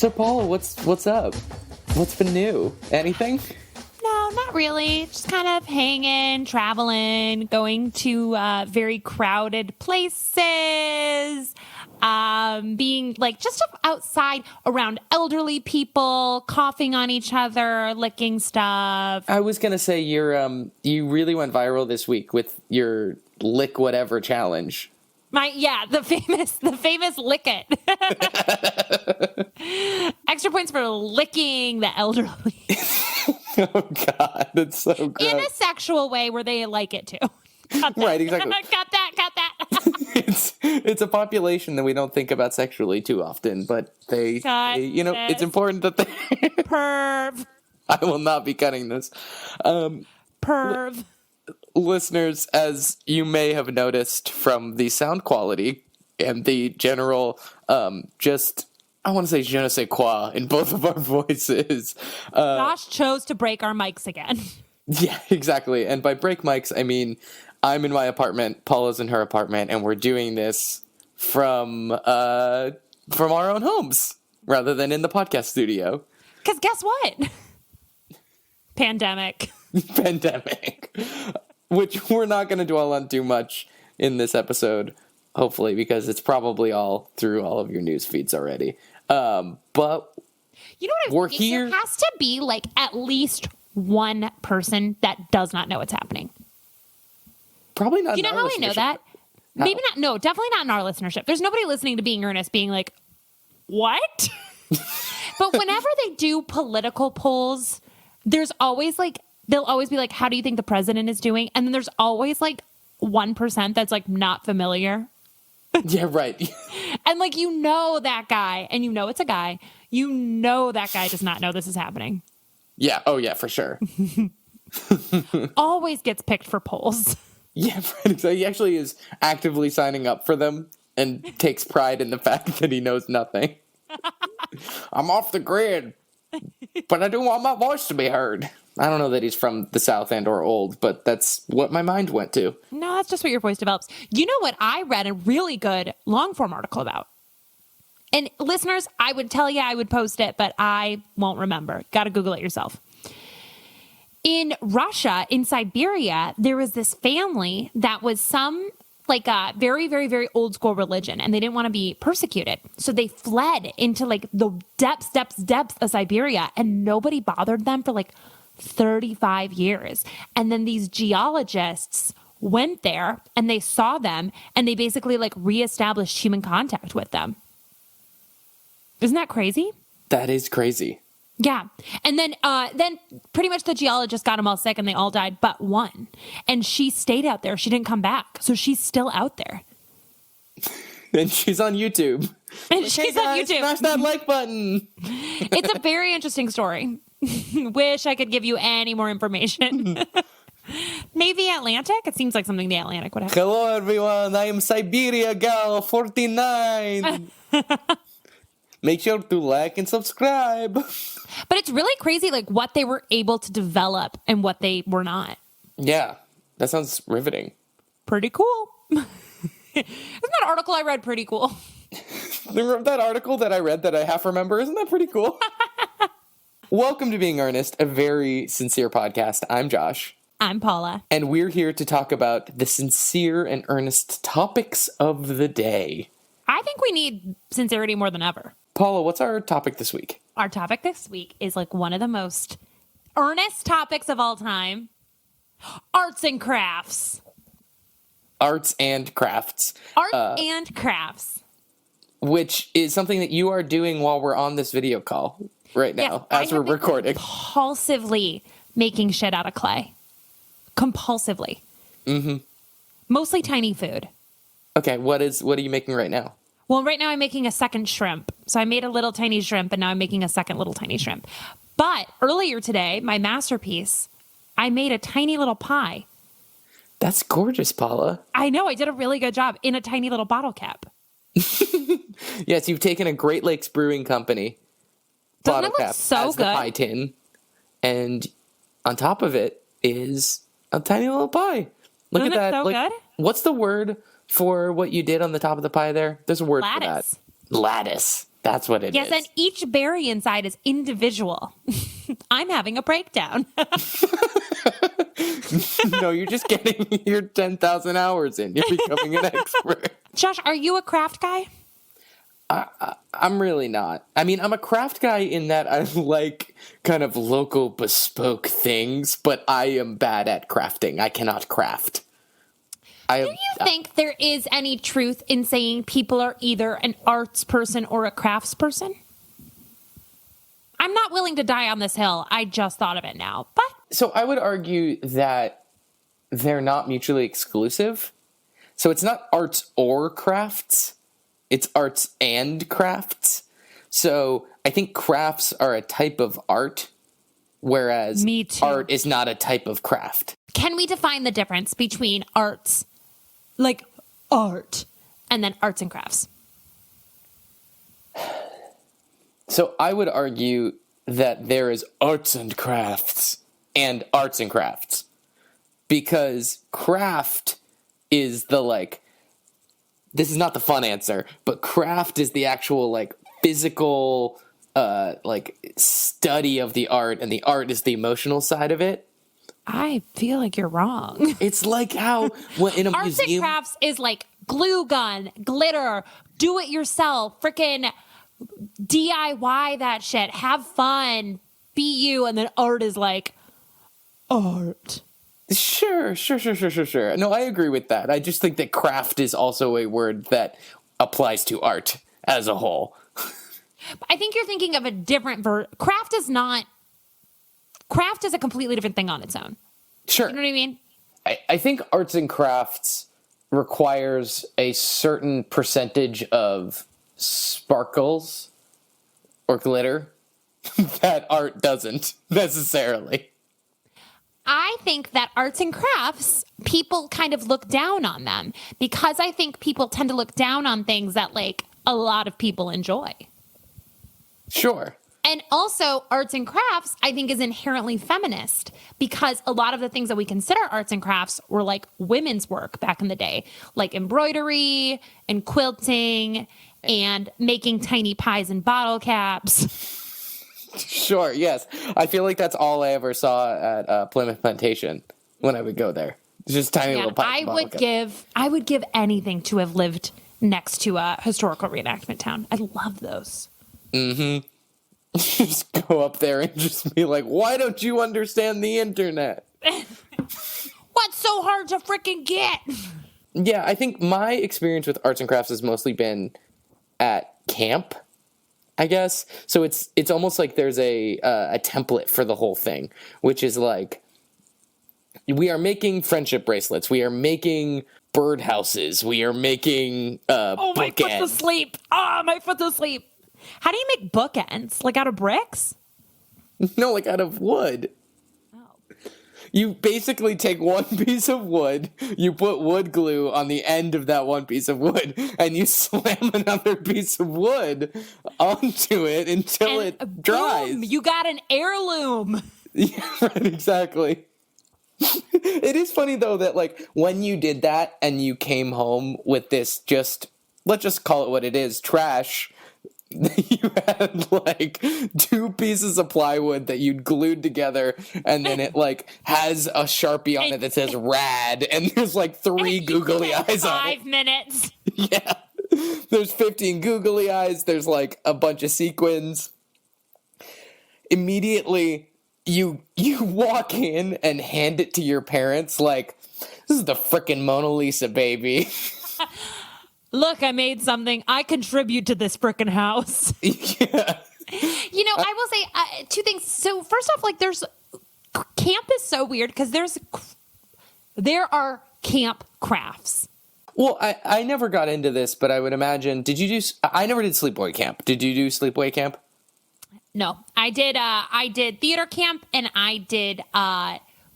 So, Paula, what's up? What's been new? Anything? No, not really. Just kind of hanging, traveling, going to very crowded places, being like just outside around elderly people, coughing on each other, licking stuff. I was gonna say you really went viral this week with your lick whatever challenge. The famous lick it. Extra points for licking the elderly. Oh God, that's so gross. In a sexual way where they like it too. Right, exactly. Got that. It's a population that we don't think about sexually too often, but it's important that they Perv. I will not be cutting this. Perv. Listeners, as you may have noticed from the sound quality and the general, I want to say je ne sais quoi in both of our voices. Josh chose to break our mics again. Yeah, exactly. And by break mics, I mean I'm in my apartment, Paula's in her apartment, and we're doing this from our own homes rather than in the podcast studio. Because guess what? Pandemic. Which we're not going to dwell on too much in this episode, hopefully, because it's probably all through all of your news feeds already. But you know what? We're here. There has to be like at least one person that does not know what's happening. Probably not. You know how I know that? How? Maybe not. No, definitely not in our listenership. There's nobody listening to Being Earnest being like, what? But whenever they do political polls, there's always like, they'll always be like, how do you think the president is doing? And then there's always like 1% that's like not familiar. Yeah, right. And like, you know that guy, and you know it's a guy. You know that guy does not know this is happening. Yeah. Oh, yeah, for sure. Always gets picked for polls. Yeah, right. So he actually is actively signing up for them and takes pride in the fact that he knows nothing. I'm off the grid, but I do want my voice to be heard. I don't know that he's from the South and or old, but that's what my mind went to. No, that's just what your voice develops. You know what I read a really good long form article about? And listeners, I would tell you I would post it, but I won't remember. Got to Google it yourself. In Russia, in Siberia, there was this family that was some like a very, very, very old school religion, and they didn't want to be persecuted. So they fled into like the depths of Siberia, and nobody bothered them for like 35 years. And then these geologists went there and they saw them, and they basically like reestablished human contact with them. Isn't that crazy? That is crazy. Yeah. And then pretty much the geologist got them all sick and they all died but one. And she stayed out there. She didn't come back. So she's still out there. And she's on YouTube. And she's on YouTube. Smash that like button. It's a very interesting story. Wish I could give you any more information. Maybe Atlantic? It seems like something the Atlantic would have. Hello, everyone. I am Siberia Gal 49. Make sure to like and subscribe. But it's really crazy, like what they were able to develop and what they were not. Yeah, that sounds riveting. Pretty cool. Isn't that article I read pretty cool? That article that I read that I half remember, isn't that pretty cool? Welcome to Being Earnest, a very sincere podcast. I'm Josh. I'm Paula. And we're here to talk about the sincere and earnest topics of the day. I think we need sincerity more than ever. Paula, what's our topic this week? Our topic this week is like one of the most earnest topics of all time. Arts and crafts. Arts and crafts. Arts and crafts. Which is something that you are doing while we're on this video call right now, yes, as we're recording. Compulsively making shit out of clay. Compulsively. Mm-hmm. Mostly tiny food. Okay, what are you making right now? Well, right now I'm making a second shrimp. So I made a little tiny shrimp, and now I'm making a second little tiny shrimp. But earlier today, my masterpiece, I made a tiny little pie. That's gorgeous, Paula. I know, I did a really good job in a tiny little bottle cap. Yes, you've taken a Great Lakes Brewing Company Doesn't bottle it look cap so as good? the pie tin, and on top of it is a tiny little pie. Look Isn't at that! it so good? What's the word for what you did on the top of the pie there? There's a word for that. Lattice. Lattice. That's what it yes, is. and each berry inside is individual. I'm having a breakdown. No, you're just getting your 10,000 hours in. You're becoming an expert. Josh, are you a craft guy? I'm really not. I mean, I'm a craft guy in that I like kind of local bespoke things, but I am bad at crafting. I cannot craft. Do you think there is any truth in saying people are either an arts person or a crafts person? I'm not willing to die on this hill. I just thought of it now. But So I would argue that they're not mutually exclusive. So it's not arts or crafts. It's arts and crafts. So I think crafts are a type of art, whereas Me too. art is not a type of craft. can we define the difference between arts, like art, and then arts and crafts? So I would argue that there is arts and crafts and arts and crafts. Because craft is the this is not the fun answer, but craft is the actual physical study of the art, and the art is the emotional side of it. I feel like you're wrong. It's like how in a Arts and museum, crafts is like glue gun, glitter, do it yourself, freaking DIY that shit, have fun, be you, and then art is like art. Sure. No, I agree with that. I just think that craft is also a word that applies to art as a whole. I think you're thinking of a different craft is a completely different thing on its own. Sure. You know what I mean? I think arts and crafts requires a certain percentage of sparkles or glitter that art doesn't necessarily. I think that arts and crafts, people kind of look down on them because I think people tend to look down on things that a lot of people enjoy. Sure. And also arts and crafts, I think, is inherently feminist because a lot of the things that we consider arts and crafts were women's work back in the day, like embroidery and quilting and making tiny pies and bottle caps. Sure, yes. I feel like that's all I ever saw at Plymouth Plantation when I would go there. Just tiny little pies. I would give anything to have lived next to a historical reenactment town. I love those. Mm-hmm. Just go up there and just be like, why don't you understand the internet? What's so hard to freaking get? Yeah, I think my experience with arts and crafts has mostly been at camp, I guess. So it's almost like there's a template for the whole thing, which is we are making friendship bracelets. We are making birdhouses. We are making oh, my foot's asleep. My foot's asleep. How do you make bookends? Out of bricks? No, out of wood. Oh. You basically take one piece of wood, you put wood glue on the end of that one piece of wood, and you slam another piece of wood onto it until it dries. Boom, you got an heirloom. Yeah, right, exactly. It is funny, though, that, when you did that and you came home with this let's just call it what it is, trash. You had two pieces of plywood that you'd glued together, and then it has a Sharpie on it that says rad, and there's three googly eyes on it. 5 minutes. Yeah. There's 15 googly eyes, there's a bunch of sequins. Immediately you walk in and hand it to your parents this is the frickin' Mona Lisa, baby. Look, I made something. I contribute to this frickin' house. Yeah. I will say 2 things. So first off, camp is so weird because there are camp crafts. Well, I never got into this, but I would imagine, I never did sleepaway camp. Did you do sleepaway camp? No, I did theater camp and I did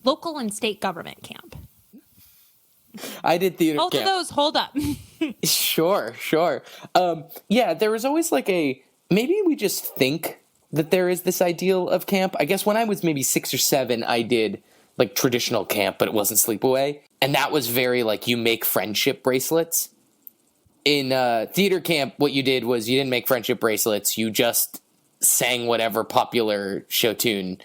local and state government camp. I did theater camp. Both of those, hold up. Sure. Yeah, there was always maybe we just think that there is this ideal of camp. I guess when I was maybe 6 or 7, I did traditional camp, but it wasn't sleepaway. And that was very you make friendship bracelets. in theater camp, what you did was you didn't make friendship bracelets. You just sang whatever popular show tune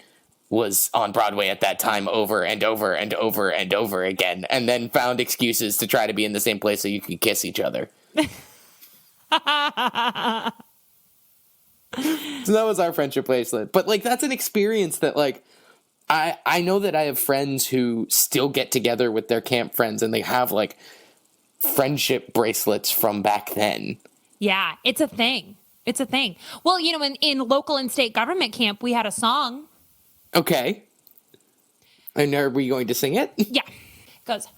was on Broadway at that time over and over and over and over again, and then found excuses to try to be in the same place so you could kiss each other. So that was our friendship bracelet. But, like, that's an experience that, like, I know that I have friends who still get together with their camp friends and they have, like, friendship bracelets from back then. Yeah, it's a thing. It's a thing. Well, you know, in local and state government camp, we had a song. Okay. And are we going to sing it? Yeah. It goes,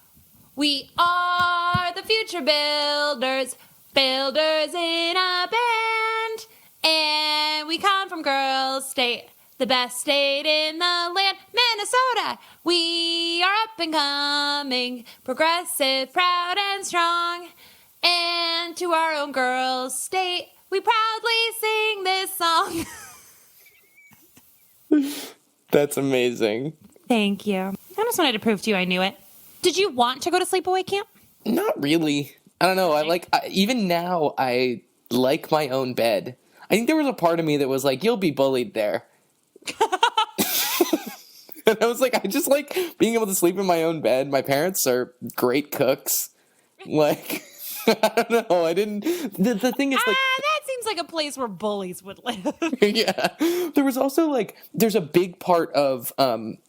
we are the future builders, builders in a band, and we come from Girls State, the best state in the land, Minnesota. We are up and coming, progressive, proud and strong, and to our own Girls State, we proudly sing this song. That's amazing. Thank you. I just wanted to prove to you I knew it. Did you want to go to sleepaway camp? Not really. I don't know. Even now, I like my own bed. I think there was a part of me that was like, you'll be bullied there. And I was like, I just like being able to sleep in my own bed. My parents are great cooks. Like, I don't know. I didn't. The thing is, like, that seems like a place where bullies would live. yeah. There was also, like, there's a big part of,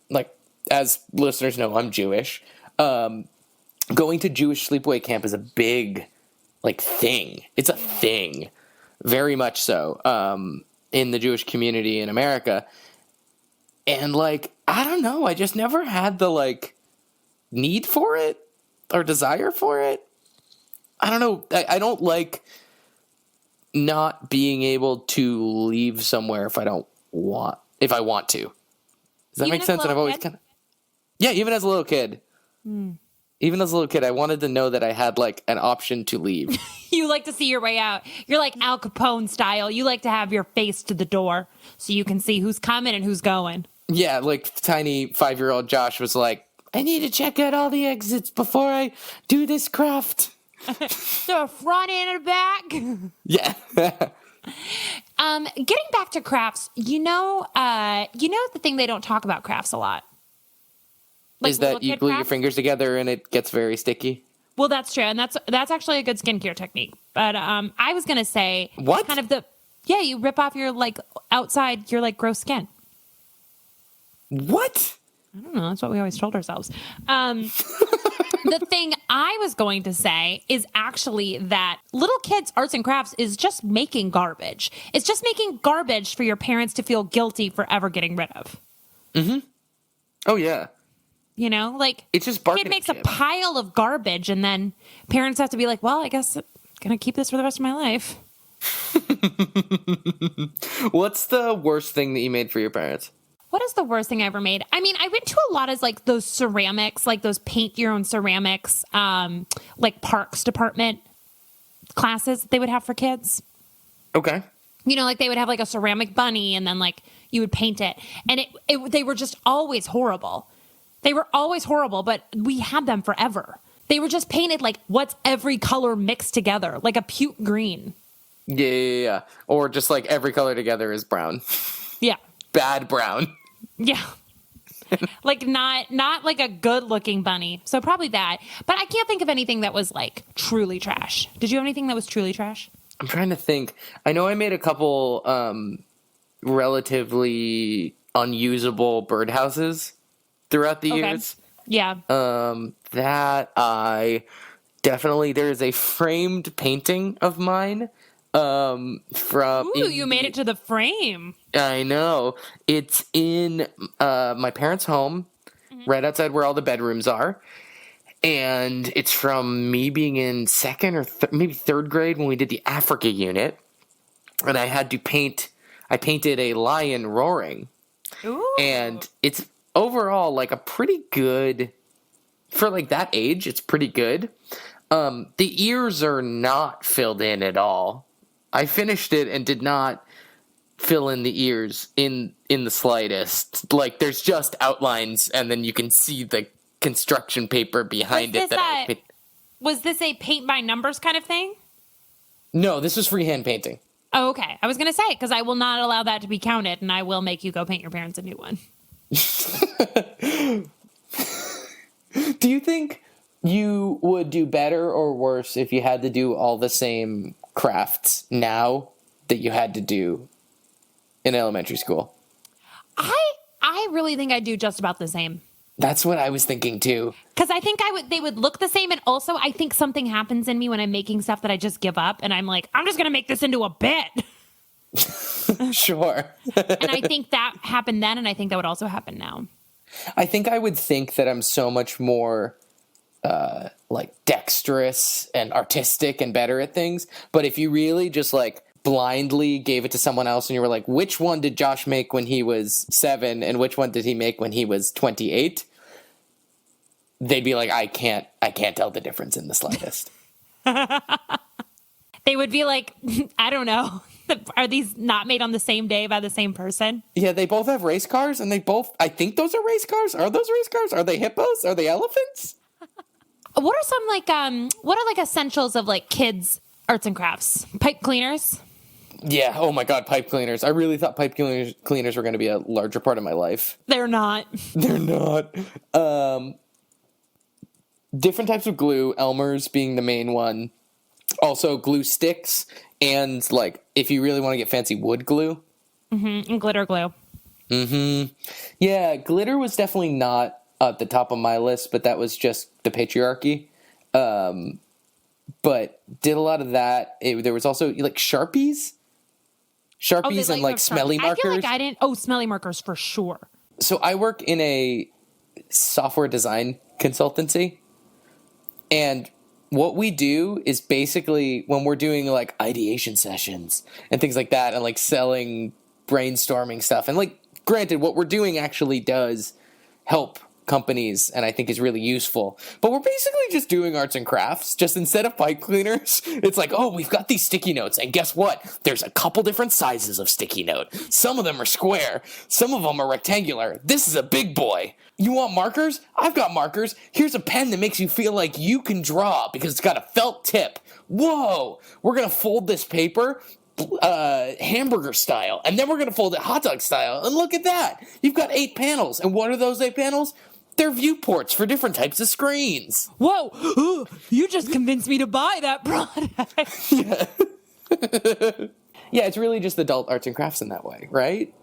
like, as listeners know, I'm Jewish. Going to Jewish sleepaway camp is a big, like, thing. It's a thing. Very much so. In the Jewish community in America. And, like, I don't know. I just never had the, like, need for it or desire for it. I don't know. I don't like not being able to leave somewhere if I want to. Does that make sense? And I've always kind of, yeah, even as a little kid, I wanted to know that I had, like, an option to leave. You like to see your way out. You're like Al Capone style. You like to have your face to the door so you can see who's coming and who's going. Yeah, like tiny 5-year-old Josh was like, I need to check out all the exits before I do this craft. The front and the back. Yeah. Getting back to crafts, you know the thing they don't talk about crafts a lot. Like is that you glue your fingers together and it gets very sticky? Well, that's true, and that's actually a good skincare technique. But I was gonna say what kind of you rip off your like outside your like gross skin. What? I don't know. That's what we always told ourselves. The thing I was going to say is actually that little kids' arts and crafts is just making garbage. It's just making garbage for your parents to feel guilty for ever getting rid of. Mm-hmm. Oh, yeah. You know, like, it's just bargaining kid makes a pile of garbage, and then parents have to be like, well, I guess I'm going to keep this for the rest of my life. What's the worst thing that you made for your parents? What is the worst thing I ever made? I mean, I went to a lot of like those ceramics, like those paint your own ceramics, like parks department classes they would have for kids. Okay. You know, like they would have like a ceramic bunny and then like you would paint it. And they were just always horrible. They were always horrible, but we had them forever. They were just painted like what's every color mixed together, like a puke green. Yeah. Or just like every color together is brown. Yeah. Bad brown. Yeah. Like not like a good looking bunny. So probably that. But I can't think of anything that was like truly trash. Did you have anything that was truly trash? I'm trying to think. I know I made a couple relatively unusable birdhouses throughout the years. Yeah. That I definitely, there is a framed painting of mine from you made it to the frame. I know. It's in my parents' home, right outside where all the bedrooms are. And it's from me being in second or maybe third grade when we did the Africa unit. And I had to I painted a lion roaring. Ooh. And it's overall like a pretty good, for like that age, it's pretty good. The ears are not filled in at all. I finished it and did not fill in the ears in the slightest. Like, there's just outlines, and then you can see the construction paper behind it. Was this a paint by numbers kind of thing? No, this was freehand painting. Oh, okay. I was going to say, because I will not allow that to be counted, and I will make you go paint your parents a new one. Do you think you would do better or worse if you had to do all the same crafts now that you had to do in elementary school? I really think I'd do just about the same. That's what I was thinking too. Because I think they would look the same. And also, I think something happens in me when I'm making stuff that I just give up. And I'm like, I'm just going to make this into a bit. Sure. And I think that happened then. And I think that would also happen now. I think I would think that I'm so much more like dexterous and artistic and better at things. But if you really just like blindly gave it to someone else and you were like, which one did Josh make when he was 7 and which one did he make when he was 28? They'd be like, I can't tell the difference in the slightest. They would be like, I don't know. Are these not made on the same day by the same person? Yeah, they both have race cars and I think those are race cars. Are those race cars? Are they hippos? Are they elephants? What are some what are essentials of like kids' arts and crafts? Pipe cleaners? Yeah. Oh my God, pipe cleaners. I really thought pipe cleaners were going to be a larger part of my life. They're not. They're not. Different types of glue, Elmer's being the main one. Also glue sticks and like if you really want to get fancy, wood glue. Mm-hmm. And glitter glue. Mm-hmm. Yeah, glitter was definitely not at the top of my list, but that was just the patriarchy. But did a lot of that. There was also like Sharpies and like smelly markers. I feel like I didn't. Oh, smelly markers for sure. So I work in a software design consultancy, and what we do is basically when we're doing like ideation sessions and things like that, and like selling brainstorming stuff, and like granted, what we're doing actually does help companies and I think is really useful, but we're basically just doing arts and crafts. Just instead of pipe cleaners, it's like, oh, we've got these sticky notes, and guess what, there's a couple different sizes of sticky note. Some of them are square, some of them are rectangular. This is a big boy. You want markers? I've got markers. Here's a pen that makes you feel like you can draw because it's got a felt tip. Whoa, we're gonna fold this paper hamburger style, and then we're gonna fold it hot dog style, and look at that, you've got 8 panels. And what are those 8 panels? They're viewports for different types of screens. Whoa, you just convinced me to buy that product. Yeah, it's really just adult arts and crafts in that way, right?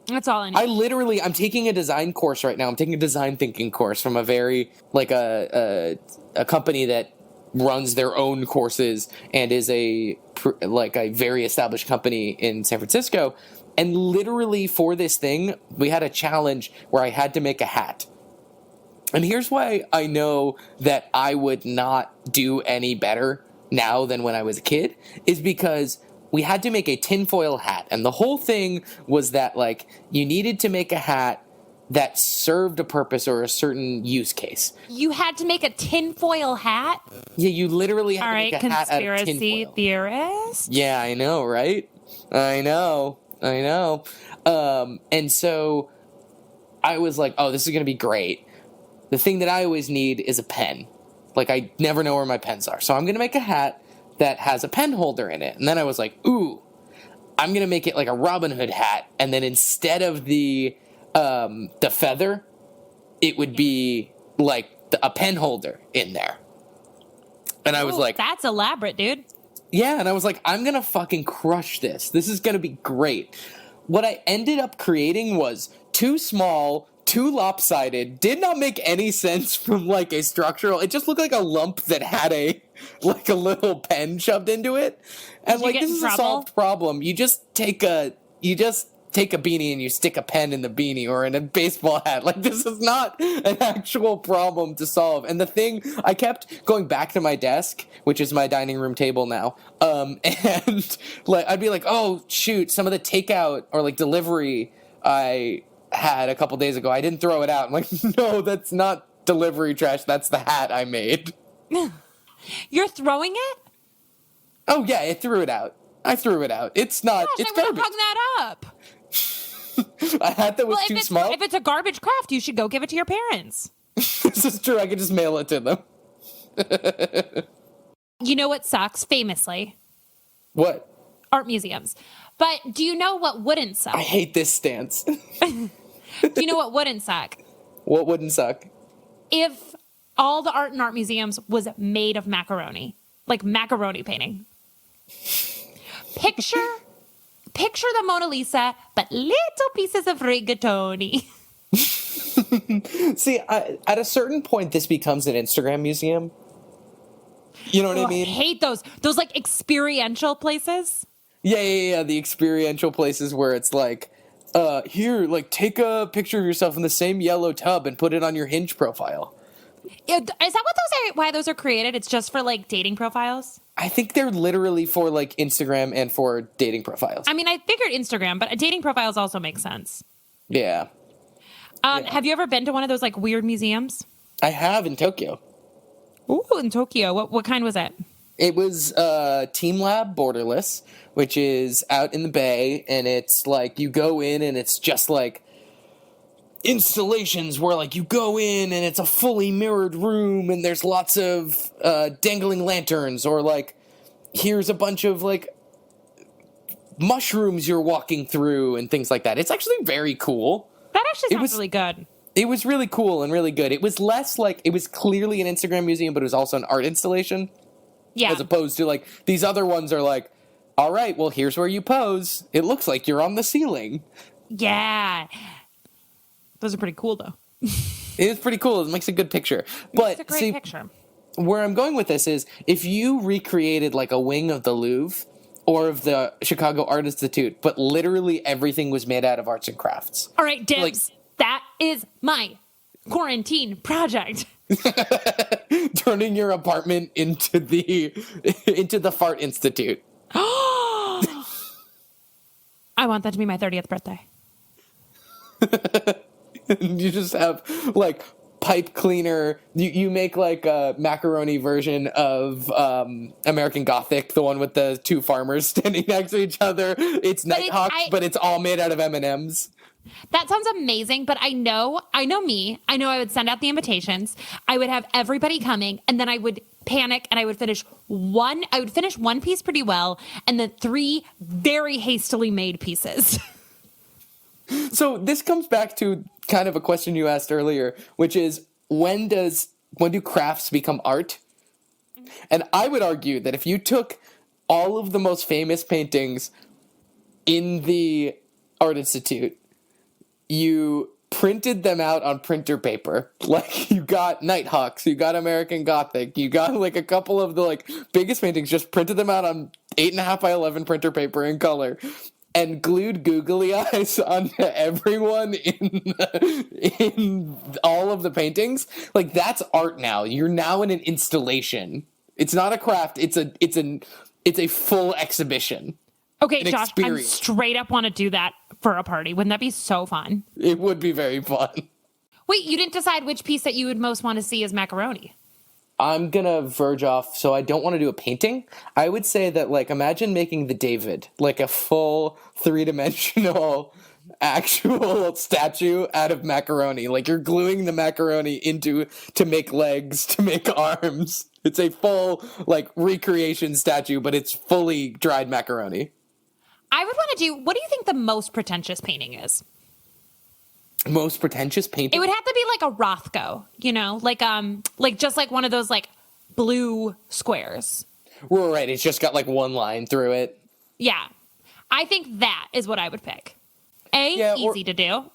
That's all I need. I'm taking a design course right now. I'm taking a design thinking course from a very, like a company that runs their own courses and is a very established company in San Francisco. And literally for this thing, we had a challenge where I had to make a hat. And here's why I know that I would not do any better now than when I was a kid, is because we had to make a tinfoil hat. And the whole thing was that, like, you needed to make a hat that served a purpose or a certain use case. You had to make a tinfoil hat? Yeah, you literally had to make a hat out of tinfoil. All right, conspiracy theorist? Yeah, I know, right? I know. And so I was like, oh, this is going to be great. The thing that I always need is a pen. Like, I never know where my pens are. So I'm going to make a hat that has a pen holder in it. And then I was like, ooh, I'm going to make it like a Robin Hood hat. And then instead of the feather, it would be like a pen holder in there. And I was like, that's elaborate, dude. Yeah. And I was like, I'm going to fucking crush this. This is going to be great. What I ended up creating was too small, too lopsided, did not make any sense from like a structural. It just looked like a lump that had a little pen shoved into it. And like, this is a solved problem. You just take a beanie and you stick a pen in the beanie or in a baseball hat. Like, this is not an actual problem to solve. And the thing, I kept going back to my desk, which is my dining room table now. And like, I'd be like, oh shoot, some of the takeout or like delivery I had a couple days ago, I didn't throw it out. I'm like, no, that's not delivery trash. That's the hat I made. You're throwing it? Oh yeah, I threw it out. It's not. Gosh, it's I would have garbage. hung that up. A hat that was too small. If it's a garbage craft, you should go give it to your parents. This is true. I could just mail it to them. You know what sucks? Famously, What? Art museums. But do you know what wouldn't suck? I hate this stance. Do you know what wouldn't suck? What wouldn't suck? If all the art in art museums was made of macaroni, like macaroni painting. Picture the Mona Lisa, but little pieces of rigatoni. See, at a certain point, this becomes an Instagram museum. You know what I mean? I hate those like experiential places. Yeah. The experiential places where it's like, here, like, take a picture of yourself in the same yellow tub and put it on your Hinge profile. Is that why those are created? It's just for like dating profiles? I think they're literally for like Instagram and for dating profiles. I mean, I figured Instagram, but dating profiles also make sense. Yeah. Have you ever been to one of those like weird museums? I have in Tokyo. Ooh, in Tokyo. What kind was it? It was Team Lab Borderless, which is out in the Bay, and it's like you go in and it's just like installations where like you go in and it's a fully mirrored room and there's lots of dangling lanterns, or like here's a bunch of like mushrooms you're walking through and things like that. It's actually very cool. That actually sounds really good. It was really cool and really good. It was less like, it was clearly an Instagram museum, but it was also an art installation. Yeah. As opposed to like these other ones are like, all right, well, here's where you pose. It looks like you're on the ceiling. Yeah. Those are pretty cool, though. It is pretty cool. It makes a good picture. But it's a great picture. Where I'm going with this is, if you recreated like a wing of the Louvre or of the Chicago Art Institute, but literally everything was made out of arts and crafts. All right, Dibs. That is my quarantine project. Turning your apartment into the Fart Institute. I want that to be my 30th birthday. You just have like pipe cleaner. You make like a macaroni version of American Gothic, the one with the two farmers standing next to each other. It's Nighthawks, but it's all made out of M&Ms. That sounds amazing, but I know me. I know I would send out the invitations. I would have everybody coming, and then I would panic, and I would finish one piece pretty well, and then 3 very hastily made pieces. So this comes back to kind of a question you asked earlier, which is when do crafts become art? And I would argue that if you took all of the most famous paintings in the Art Institute, you printed them out on printer paper. Like, you got Nighthawks, you got American Gothic, you got like a couple of the like biggest paintings, just printed them out on 8.5 by 11 printer paper in color, and glued googly eyes onto everyone in all of the paintings. Like, that's art now. You're now in an installation. It's not a craft. It's a full exhibition. Okay, Josh, I straight up want to do that for a party. Wouldn't that be so fun? It would be very fun. Wait, you didn't decide which piece that you would most want to see as macaroni. I'm gonna verge off, so I don't want to do a painting. I would say that, like, imagine making the David, like a full 3-dimensional actual statue out of macaroni. Like, you're gluing the macaroni to make legs, to make arms. It's a full, like, recreation statue, but it's fully dried macaroni. I would want to do, what do you think the most pretentious painting is? Most pretentious painting? It would have to be like a Rothko, you know, like just like one of those like blue squares. Right, it's just got like one line through it. Yeah. I think that is what I would pick. Easy to do.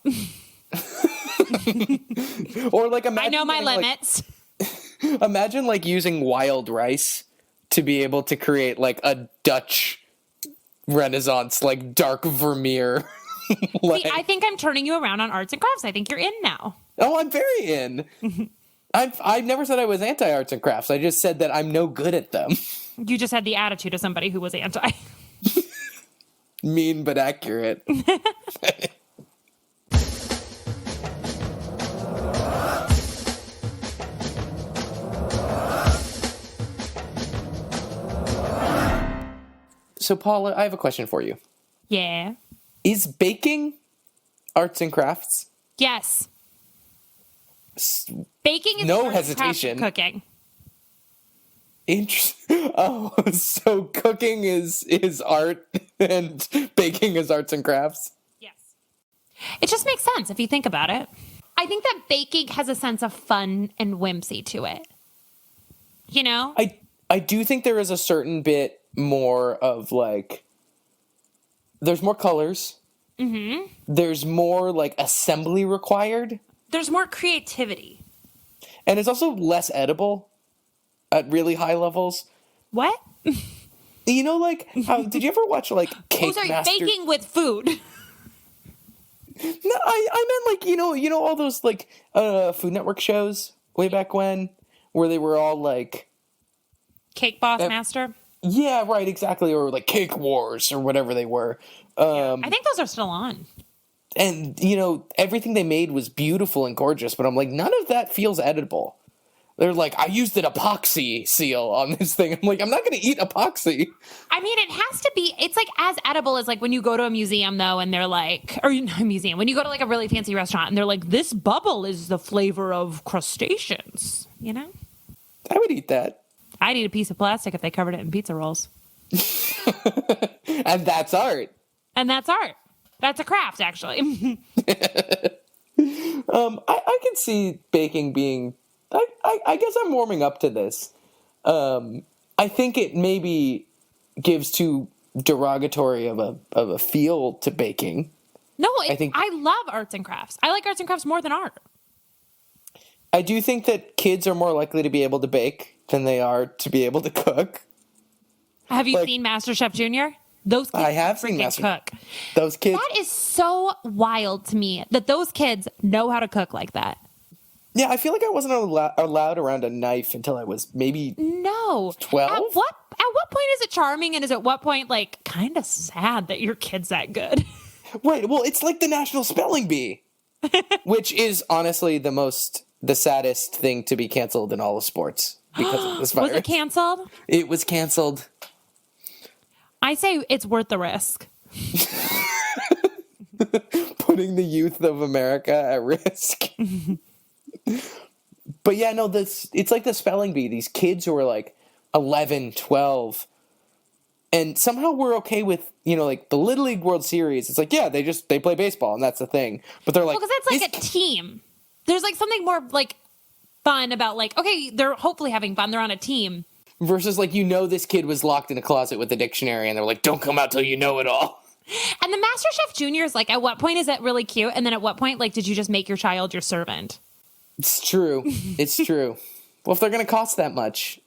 Or like, imagine, I know my limits. Like, imagine like using wild rice to be able to create like a Dutch Renaissance, like dark Vermeer. See, I think I'm turning you around on arts and crafts. I think you're in now. Oh, I'm very in. I've never said I was anti-arts and crafts. I just said that I'm no good at them. You just had the attitude of somebody who was anti. Mean but accurate. So, Paula, I have a question for you. Yeah. Is baking arts and crafts? Yes. Baking is no arts and crafts hesitation. of cooking. Interesting. Oh, so cooking is art and baking is arts and crafts. Yes. It just makes sense if you think about it. I think that baking has a sense of fun and whimsy to it. You know? I do think there is a certain bit more of like, there's more colors. Mm-hmm. There's more like assembly required. There's more creativity. And it's also less edible at really high levels. What? You know, like, did you ever watch like Cake Master? Baking with food. No, I meant like, you know all those like Food Network shows way back when where they were all like Cake Boss Master? Yeah, right, exactly. Or like Cake Wars or whatever they were. I think those are still on. And, everything they made was beautiful and gorgeous, but I'm like, none of that feels edible. They're like, I used an epoxy seal on this thing. I'm like, I'm not going to eat epoxy. I mean, it has to be, it's like as edible as like when you go to a museum though, and they're like, or not a museum, when you go to like a really fancy restaurant and they're like, this bubble is the flavor of crustaceans, you know? I would eat that. I'd eat a piece of plastic if they covered it in pizza rolls. And that's art. And that's art. That's a craft, actually. I can see baking being, I guess I'm warming up to this. I think it maybe gives too derogatory of a feel to baking. No, I love arts and crafts. I like arts and crafts more than art. I do think that kids are more likely to be able to bake than they are to be able to cook. Have you seen MasterChef Junior? Those kids I have seen cook. Those kids. That is so wild to me that those kids know how to cook like that. Yeah, I feel like I wasn't allowed around a knife until I was maybe 12. At what point is it charming, and is at what point like kind of sad that your kid's that good? Right. Well, it's like the National Spelling Bee, which is honestly the saddest thing to be canceled in all of sports because of this virus. Was it canceled? It was canceled. I say it's worth the risk. Putting the youth of America at risk. But yeah, no, it's like the spelling bee. These kids who are like 11, 12. And somehow we're okay with, like the Little League World Series. It's like, yeah, they play baseball and that's the thing. But they're like, because it's like a team. There's like something more like fun about like, okay, they're hopefully having fun. They're on a team. Versus like, this kid was locked in a closet with a dictionary and they're like, don't come out till you know it all. And the MasterChef Junior is like, at what point is that really cute? And then at what point, like, did you just make your child your servant? It's true. It's true. Well, if they're going to cost that much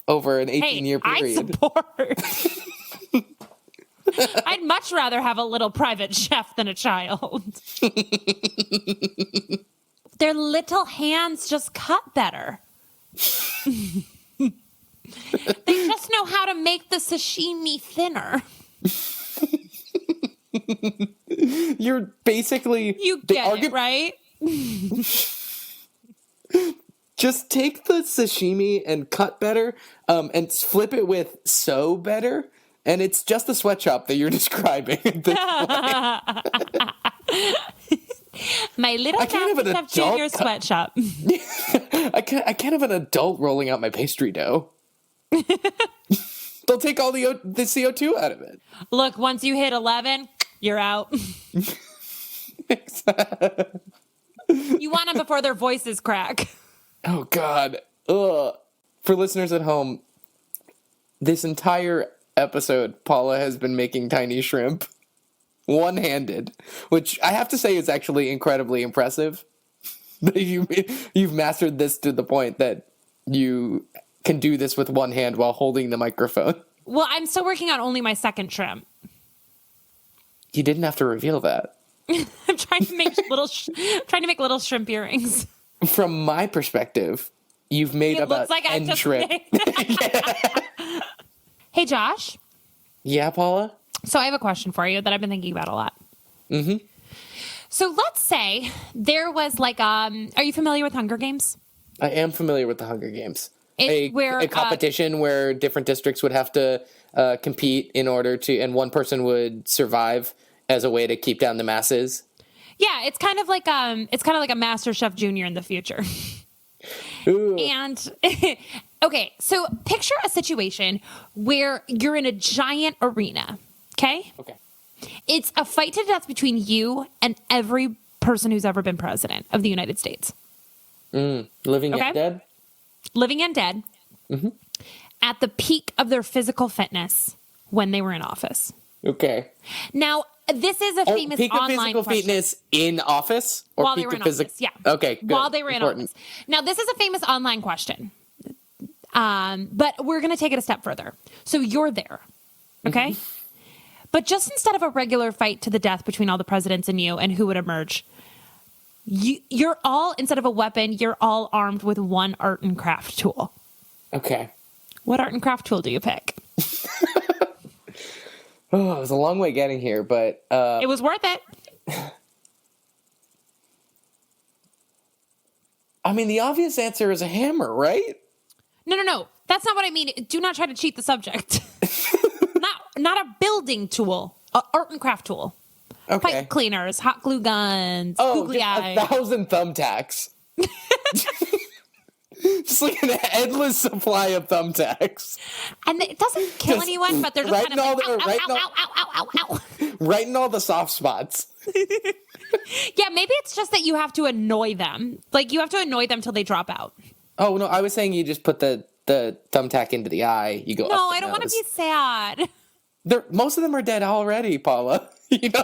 over an 18-year period. I support. I'd much rather have a little private chef than a child. Their little hands just cut better. They just know how to make the sashimi thinner. You're basically... You get it, right? Just take the sashimi and cut better and flip it with sew better, and it's just the sweatshop that you're describing at this point. My little MasterChef Junior sweatshop. I can't have an adult rolling out my pastry dough. They'll take all the CO2 out of it. Look, once you hit 11, you're out. You want them before their voices crack. Oh, God. Ugh. For listeners at home, this entire episode, Paula has been making tiny shrimp one-handed, which I have to say is actually incredibly impressive. You've mastered this to the point that you can do this with one hand while holding the microphone. Well, I'm still working on only my second shrimp. You didn't have to reveal that. I'm trying to make little shrimp earrings. From my perspective, you've made about 10 shrimp. Hey, Josh. Yeah, Paula? So I have a question for you that I've been thinking about a lot. Mm-hmm. So let's say there was like, are you familiar with Hunger Games? I am familiar with the Hunger Games. It's a competition where different districts would have to compete in order to, and one person would survive as a way to keep down the masses. Yeah, it's kind of like a MasterChef Junior in the future. Ooh. And okay, so picture a situation where you're in a giant arena. Okay. Okay. It's a fight to the death between you and every person who's ever been president of the United States. Living Okay. and dead? Living and dead. At the peak of their physical fitness when they were in office. Okay. Now, this is a famous peak of online physical question. fitness in office? Or While they peak were in of physic- office, yeah. Okay, good. While they were in Important. office. Now, this is a famous online question. But we're going to take it a step further. So you're there, okay? But just instead of a regular fight to the death between all the presidents and you and who would emerge, you're all, instead of a weapon, you're all armed with one art and craft tool. Okay. What art and craft tool do you pick? Oh, it was a long way getting here, but... It was worth it. I mean, the obvious answer is a hammer, right? No. That's not what I mean. Do not try to cheat the subject. Not a building tool. A art and craft tool. Okay. Pipe cleaners, hot glue guns, Oh, googly just eyes. 1,000 thumbtacks. Just like an endless supply of thumbtacks. And it doesn't kill Just anyone, but they're just right kind of in like, all the- right in all- ow. Right in all the soft spots. Yeah, maybe it's just that you have to annoy them. Like, you have to annoy them till they drop out. Oh, no, I was saying you just put the thumbtack into the eye. You go No, up the I don't want to nose. be sad. Most of them are dead already, Paula. You know?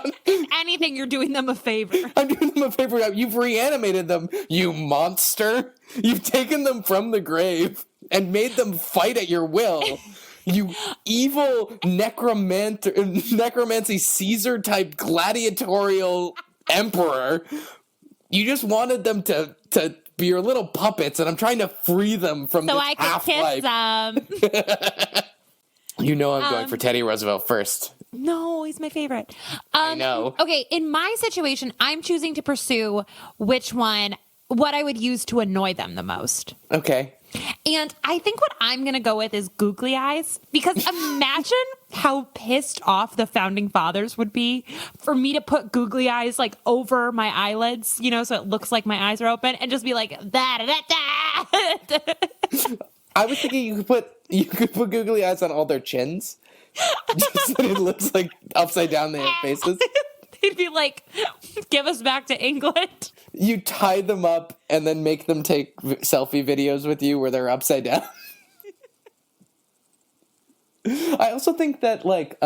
Anything, you're doing them a favor. I'm doing them a favor. You've reanimated them, you monster. You've taken them from the grave and made them fight at your will. You evil necromancy Caesar-type gladiatorial emperor. You just wanted them to be your little puppets, and I'm trying to free them from So this I could kiss half-life. them. You know I'm going for Teddy Roosevelt first. No, he's my favorite. I know. Okay, in my situation, I'm choosing to pursue what I would use to annoy them the most. Okay. And I think what I'm going to go with is googly eyes, because imagine how pissed off the founding fathers would be for me to put googly eyes like over my eyelids, you know, so it looks like my eyes are open, and just be like, da da da da. I was thinking you could put googly eyes on all their chins. Just so it looks like upside down their faces. They'd be like, give us back to England. You tie them up and then make them take selfie videos with you where they're upside down. I also think that like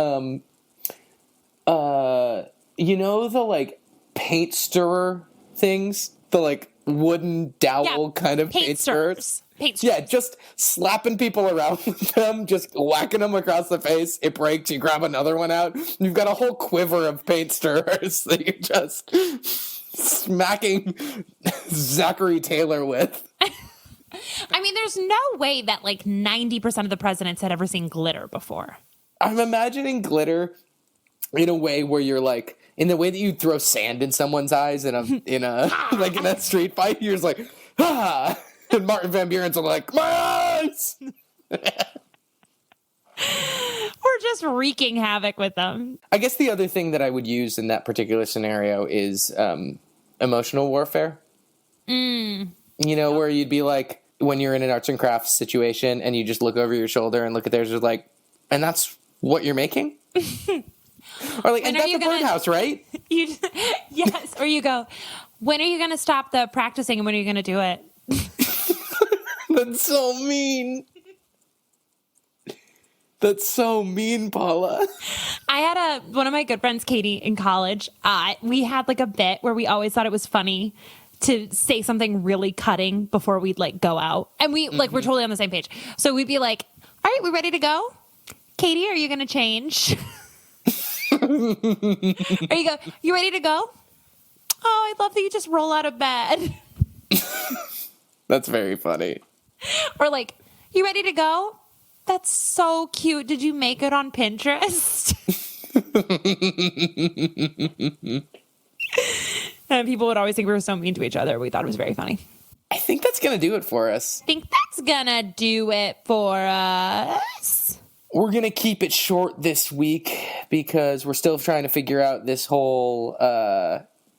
you know the like paint stirrer things, the like wooden dowel kind of paint stirrers. Yeah, just slapping people around with them, just whacking them across the face. It breaks, you grab another one out. You've got a whole quiver of paint stirrers that you're just smacking Zachary Taylor with. I mean, there's no way that like 90% of the presidents had ever seen glitter before. I'm imagining glitter in a way where you're like, in the way that you throw sand in someone's eyes in a like in a street fight, you're just like, ah. And Martin Van Buren's like, my eyes! We're just wreaking havoc with them. I guess the other thing that I would use in that particular scenario is emotional warfare. You know, where you'd be like, when you're in an arts and crafts situation and you just look over your shoulder and look at theirs, like, and that's what you're making? Or like, and that's a birdhouse, right? Yes, or you go, when are you going to stop the practicing and when are you going to do it? That's so mean. That's so mean, Paula. I had one of my good friends, Katie, in college. We had like a bit where we always thought it was funny to say something really cutting before we'd like go out. And we like, we're totally on the same page. So we'd be like, all right, we ready to go? Katie, are you going to change? Or you go, you ready to go? Oh, I love that you just roll out of bed. That's very funny. Or like, you ready to go? That's so cute. Did you make it on Pinterest? And people would always think we were so mean to each other. We thought it was very funny. I think that's going to do it for us. I think that's gonna do it for us. We're going to keep it short this week because we're still trying to figure out this whole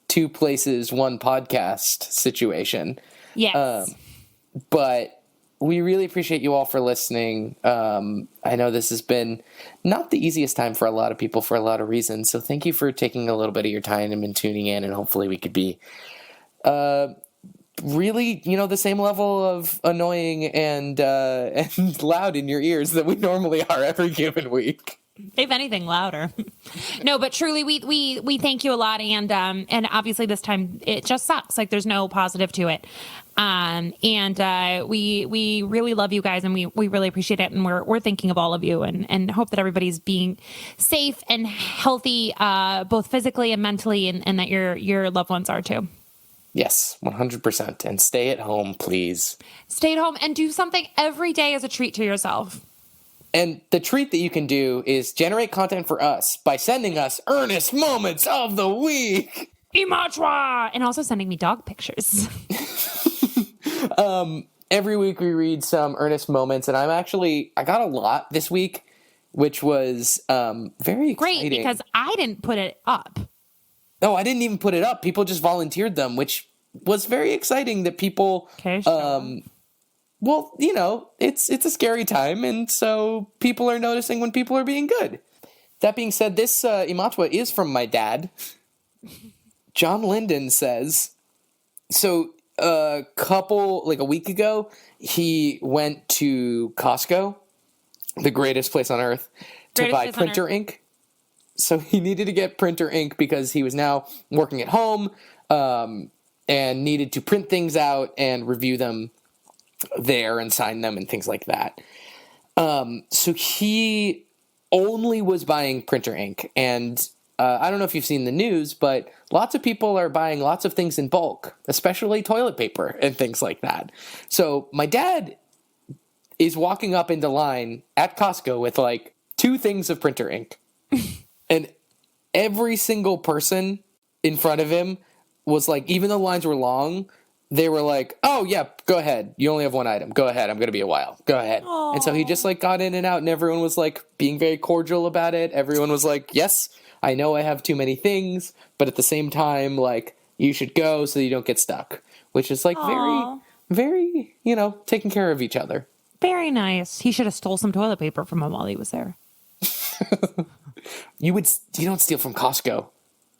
two places, one podcast situation. Yes. But we really appreciate you all for listening. I know this has been not the easiest time for a lot of people for a lot of reasons. So thank you for taking a little bit of your time and tuning in, and hopefully we could be really, the same level of annoying and loud in your ears that we normally are every given week. If anything, louder. No, but truly, we thank you a lot, and obviously this time it just sucks. Like there's no positive to it, and we really love you guys, and we really appreciate it, and we're thinking of all of you, and hope that everybody's being safe and healthy, both physically and mentally, and that your loved ones are too. Yes, 100%. And stay at home, please. Stay at home and do something every day as a treat to yourself. And the treat that you can do is generate content for us by sending us earnest moments of the week. Imachwa! And also sending me dog pictures. Every week we read some earnest moments, and I got a lot this week, which was very exciting. Great, because I didn't put it up. No, I didn't even put it up. People just volunteered them, which was very exciting that people... Okay, well, it's a scary time, and so people are noticing when people are being good. That being said, this Imatwa is from my dad. John Linden says, so a week ago, he went to Costco, the greatest place on earth, to buy printer ink. So he needed to get printer ink because he was now working at home and needed to print things out and review them there and sign them and things like that. So he only was buying printer ink. And I don't know if you've seen the news, but lots of people are buying lots of things in bulk, especially toilet paper and things like that. So my dad is walking up into line at Costco with like 2 things of printer ink. And every single person in front of him was like, even though lines were long, they were like, oh, yeah, go ahead. You only have 1 item. Go ahead. I'm going to be a while. Go ahead. Aww. And so he just like got in and out, and everyone was like being very cordial about it. Everyone was like, yes, I know I have too many things, but at the same time, like, you should go so you don't get stuck, which is like Aww. very, taking care of each other. Very nice. He should have stole some toilet paper from him while he was there. You don't steal from Costco.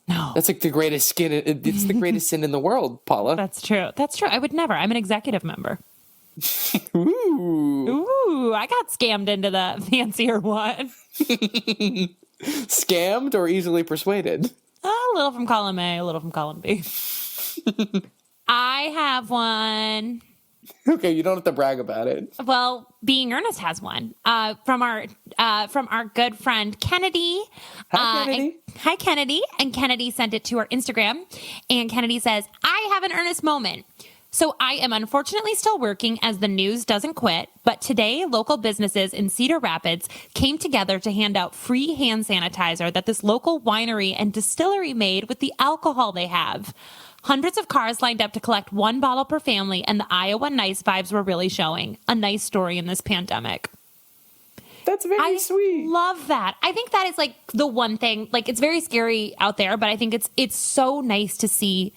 No. That's like the greatest skin. It's the greatest sin in the world, Paula. That's true. I would never. I'm an executive member. Ooh, I got scammed into the fancier one. Scammed or easily persuaded? A little from column A, a little from column B. I have one. Okay, you don't have to brag about it. Well, Being Earnest has one from our good friend Kennedy. Hi, Kennedy. Hi, Kennedy. And Kennedy sent it to our Instagram. And Kennedy says, I have an earnest moment. So I am unfortunately still working as the news doesn't quit. But today, local businesses in Cedar Rapids came together to hand out free hand sanitizer that this local winery and distillery made with the alcohol they have. Hundreds of cars lined up to collect 1 bottle per family, and the Iowa Nice vibes were really showing. A nice story in this pandemic. That's very sweet. I love that. I think that is like the one thing, like it's very scary out there, but I think it's so nice to see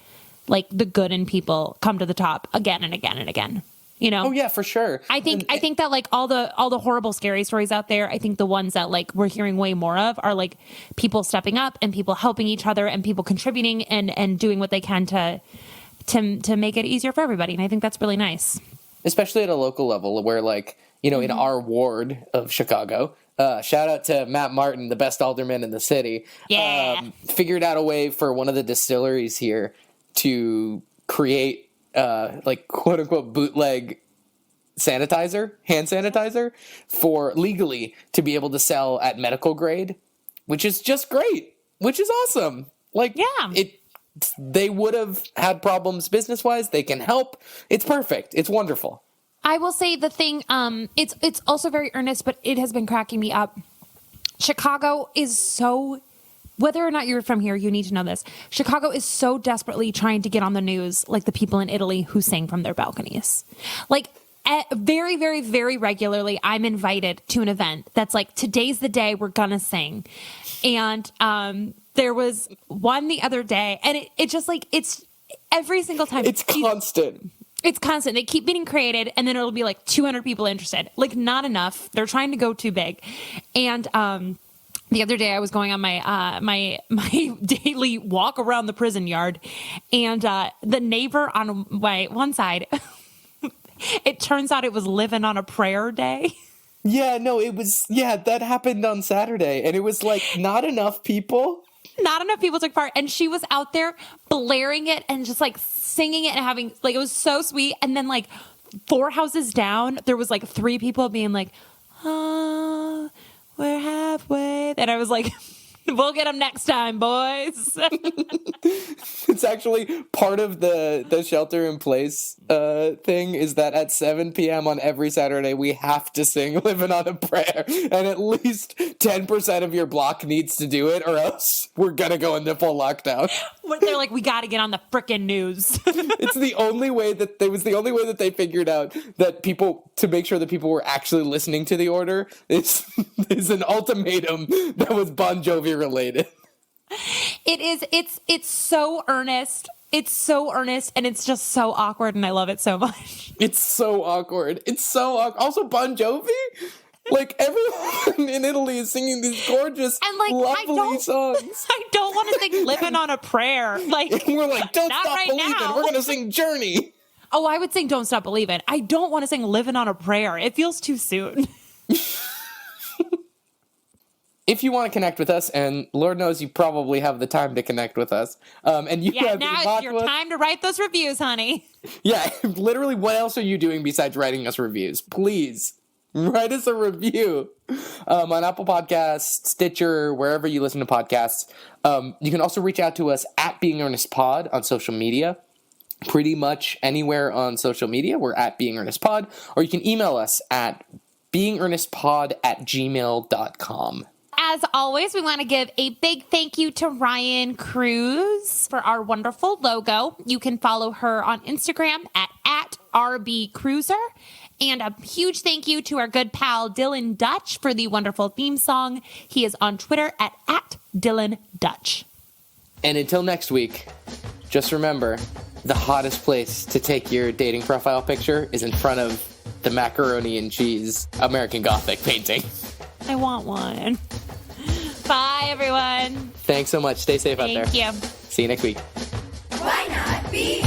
like the good in people come to the top again and again and again. Oh yeah, for sure. I think that like all the horrible scary stories out there, I think the ones that like we're hearing way more of are like people stepping up and people helping each other and people contributing and doing what they can to make it easier for everybody. And I think that's really nice. Especially at a local level where like, in our ward of Chicago, shout out to Matt Martin, the best alderman in the city. Yeah. Figured out a way for one of the distilleries here to create like quote unquote bootleg hand sanitizer for legally to be able to sell at medical grade, which is just great, which is awesome. Like, yeah, they would have had problems business wise. They can help. It's perfect. It's wonderful. I will say the thing, it's also very earnest, but it has been cracking me up. Chicago is so, whether or not you're from here, you need to know this. Chicago is so desperately trying to get on the news like the people in Italy who sang from their balconies. Like very, very, very regularly, I'm invited to an event that's like, today's the day we're gonna sing. And there was one the other day, and it just like, it's every single time. It's constant. It's constant. They keep getting created, and then it'll be like 200 people interested. Like, not enough. They're trying to go too big. And the other day I was going on my my daily walk around the prison yard, and the neighbor on my one side, it turns out it was living on a prayer day. Yeah, no, that happened on Saturday, and it was like not enough people. Not enough people took part, and she was out there blaring it and just like singing it and having like, it was so sweet. And then like 4 houses down, there was like 3 people being like, "Oh, we're halfway," and I was like, "We'll get them next time, boys." It's actually part of the shelter in place thing is that at 7 p.m. on every Saturday, we have to sing Living on a Prayer. And at least 10% of your block needs to do it, or else we're going to go into full lockdown. They're like, "We got to get on the frickin' news." It's the only way that they figured out that people, to make sure that people were actually listening to the order, is an ultimatum that was Bon Jovi related. It is. It's so earnest. It's so earnest, and it's just so awkward, and I love it so much. It's so awkward. Also, Bon Jovi? Like, everyone in Italy is singing these gorgeous, and like, lovely songs. I don't want to sing Living on a Prayer. Like, and we're like, don't stop right believing. now. We're going to sing Journey. Oh, I would sing Don't Stop Believing. I don't want to sing Living on a Prayer. It feels too soon. If you want to connect with us, and Lord knows you probably have the time to connect with us, and you have now is your time to write those reviews, honey. Yeah, literally, what else are you doing besides writing us reviews? Please, write us a review on Apple Podcasts, Stitcher, wherever you listen to podcasts. You can also reach out to us at Being Earnest Pod on social media. Pretty much anywhere on social media, we're at Being Earnest Pod, or you can email us at beingearnestpod@gmail.com. As always, we want to give a big thank you to Ryan Cruz for our wonderful logo. You can follow her on Instagram at @RBCruiser. And a huge thank you to our good pal Dylan Dutch for the wonderful theme song. He is on Twitter at Dylan Dutch. And until next week, just remember, the hottest place to take your dating profile picture is in front of the macaroni and cheese American Gothic painting. I want one. Bye, everyone. Thanks so much. Stay safe out there. Thank you. See you next week. Why not be